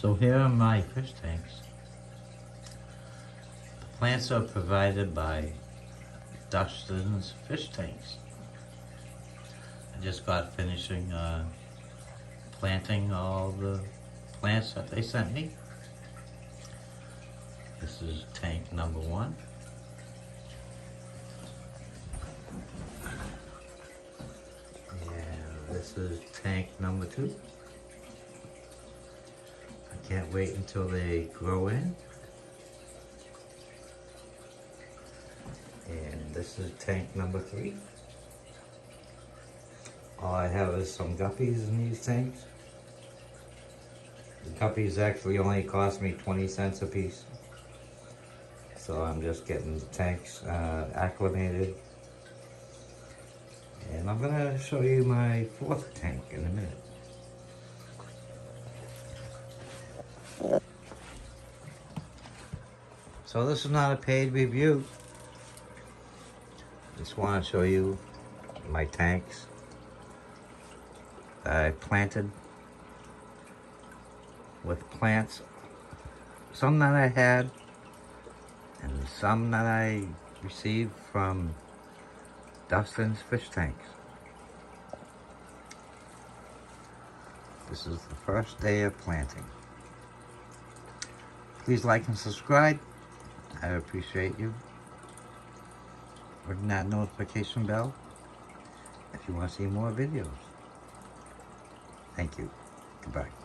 So here are my fish tanks. The plants are provided by Dustins Fishtanks. I just got finishing planting all the plants that they sent me. This is tank number 1. And this is tank number 2. I can't wait until they grow in. And this is tank number 3. All I have is some guppies in these tanks. The guppies actually only cost me 20 cents a piece. So I'm just getting the tanks acclimated. And I'm gonna show you my 4th tank in a minute. So this is not a paid review. Just want to show you my tanks that I planted with plants. Some that I had and some that I received from Dustins Fishtanks. This is the first day of planting. Please like and subscribe. I appreciate you. Ring that notification bell if you want to see more videos. Thank you. Goodbye.